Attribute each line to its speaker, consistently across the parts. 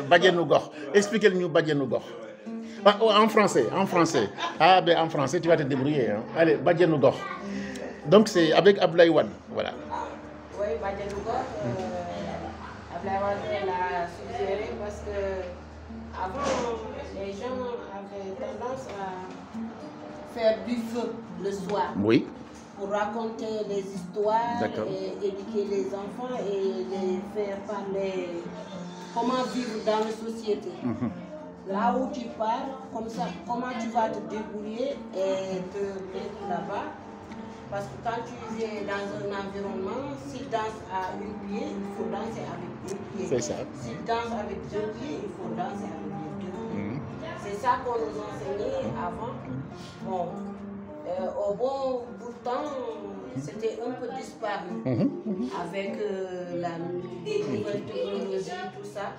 Speaker 1: badianu gox. Expliquez-nous badianu gox. Ah, oh, en français, en français. Ah, ben en français, tu vas te débrouiller. Hein. Allez, badianu gox. Donc c'est avec Abdoulaye Wade, voilà.
Speaker 2: Oui, badianu gox, Abdoulaye Wade l'a suggéré parce que avant, les gens avaient tendance à faire du feu le soir.
Speaker 1: Oui.
Speaker 2: Pour raconter des histoires et éduquer les enfants et les faire parler comment vivre dans la société. Là où tu pars, comme ça, comment tu vas te débrouiller et te mettre là-bas. Parce que quand tu es dans un environnement, s'il danse à une pied, il faut danser avec deux pieds.
Speaker 1: C'est ça.
Speaker 2: S'il danse avec deux pieds, il faut danser avec les deux pieds. C'est ça qu'on nous enseignait avant. Bon. Au bon bout de temps, c'était un peu disparu avec les nouvelles technologies, tout ça.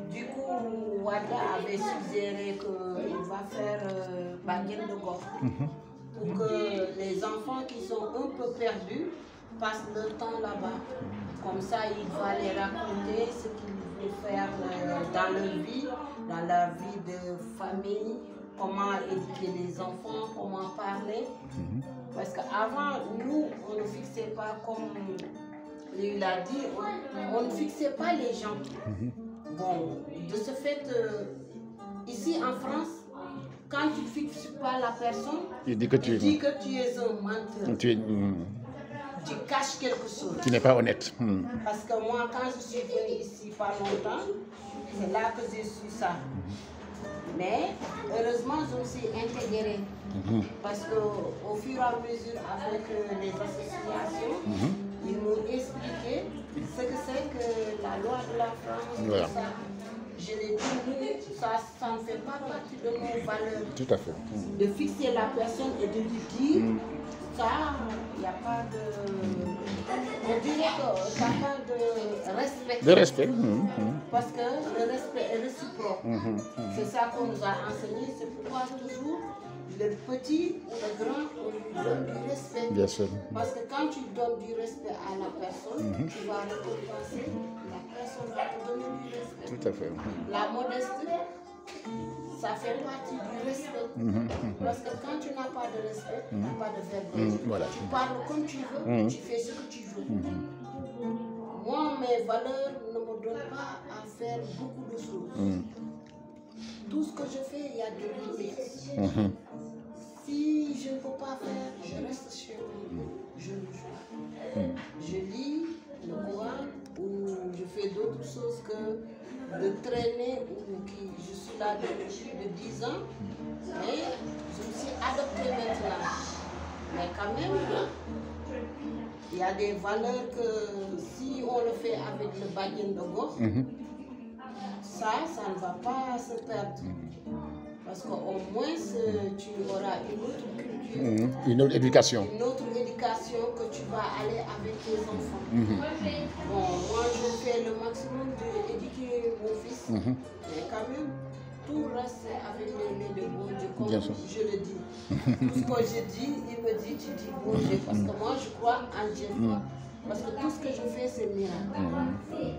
Speaker 2: Du coup, Wada avait suggéré qu'il va faire badianu gox pour que les enfants qui sont un peu perdus passent leur temps là-bas. Comme ça, il va les raconter ce qu'ils veulent faire dans leur vie de famille. Comment éduquer les enfants, comment parler. Parce qu'avant, nous, on ne fixait pas, comme lui l'a dit, on ne fixait pas les gens. Bon, de ce fait, ici en France, quand tu ne fixes pas la personne, tu dis que tu es un menteur. Tu caches quelque chose.
Speaker 1: Tu n'es pas honnête.
Speaker 2: Parce que moi, quand je suis venue ici pas longtemps, c'est là que j'ai su ça. Mais heureusement, je me suis intégrée parce qu'au fur et à mesure, avec les associations, ils m'ont expliqué ce que c'est que la loi de la France. Voilà. Tout ça. Je l'ai dit, ça ne fait pas partie de nos valeurs.
Speaker 1: Tout à fait.
Speaker 2: De fixer la personne et de lui dire, ça, il n'y a pas de... On dirait que ça n'a pas de respect.
Speaker 1: De respect.
Speaker 2: Parce que le respect est réciproque. C'est ça qu'on nous a enseigné. C'est pourquoi toujours le petit ou le grand, on lui donne du respect.
Speaker 1: Bien sûr.
Speaker 2: Parce que quand tu donnes du respect à la personne, tu vas récompenser, la personne va te donner du respect.
Speaker 1: Tout à fait.
Speaker 2: La modestie, ça fait partie du respect. Parce que quand tu n'as pas de respect, tu n'as pas de verbe.
Speaker 1: Voilà.
Speaker 2: Tu parles comme tu veux, tu fais ce que tu veux. Moi, mes valeurs ne me donnent pas à faire beaucoup de choses. Tout ce que je fais, il y a de limites. Si je ne peux pas faire, je reste chez moi. Je le joue. Je lis le Coran ou je fais d'autres choses que de traîner ou je suis là depuis plus de 10 ans. Mais je me suis adoptée maintenant. Mais quand même, il y a des valeurs que si on le fait avec le badianu gox, ça ne va pas se perdre. Parce qu'au moins, tu auras une autre culture.
Speaker 1: Une autre éducation.
Speaker 2: Une autre éducation que tu vas aller avec tes enfants. Bon, moi, je fais le maximum d'éduquer mon fils. Mais quand même, tout reste avec les mains de bon Dieu, comme je le dis. Tout ce que je dis, il me dit, tu dis bon Dieu. Parce que moi, je crois en Dieu. Parce que tout ce que je fais, c'est miracle.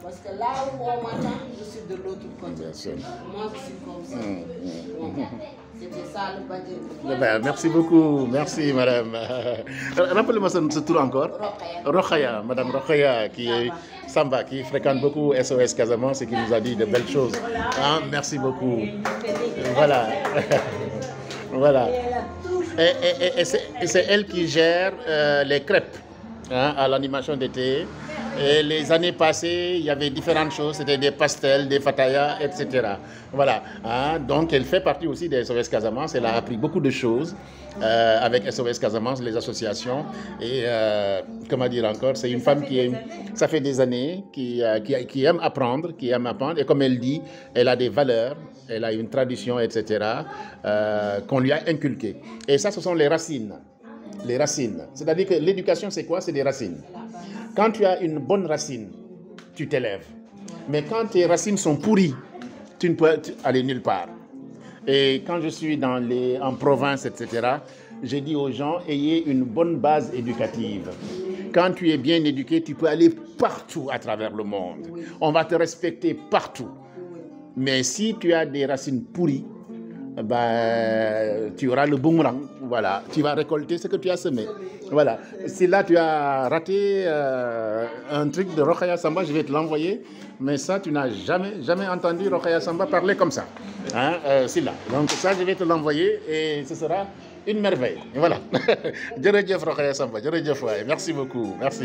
Speaker 2: Parce que là où on m'attend, je suis de l'autre côté. Moi, je suis comme ça. C'était ça le badianu.
Speaker 1: Merci beaucoup. Merci, madame. Rappelez-moi ce tour encore. Rokhaya. Madame Rokhaya, qui est Samba, qui fréquente beaucoup SOS Casamance et qui nous a dit de belles choses. Merci beaucoup. Voilà. Voilà. Et c'est elle qui gère les crêpes à l'animation d'été. Et les années passées, il y avait différentes choses, c'était des pastels, des fatayas, etc. Voilà. Donc elle fait partie aussi des SOS Casamance. Elle a appris beaucoup de choses avec SOS Casamance, les associations. Et comment dire encore, c'est une femme ça fait des années, qui aime apprendre, Et comme elle dit, elle a des valeurs, elle a une tradition, etc. Qu'on lui a inculquées. Et ça, ce sont les racines. Les racines. C'est-à-dire que l'éducation, c'est quoi? C'est des racines. Quand tu as une bonne racine, tu t'élèves. Mais quand tes racines sont pourries, tu ne peux aller nulle part. Et quand je suis en province, etc., je dis aux gens, ayez une bonne base éducative. Quand tu es bien éduqué, tu peux aller partout à travers le monde.
Speaker 2: Oui.
Speaker 1: On va te respecter partout.
Speaker 2: Oui.
Speaker 1: Mais si tu as des racines pourries, bah, tu auras le boomerang. Voilà, tu vas récolter ce que tu as semé. Voilà. Si là tu as raté un truc de Rokhaya Samba, je vais te l'envoyer. Mais ça, tu n'as jamais entendu Rokhaya Samba parler comme ça. Hein, c'est là. Donc ça, je vais te l'envoyer et ce sera une merveille. Voilà. Jërëjëf Rokhaya Samba, jërëjëf waay. Merci beaucoup. Merci.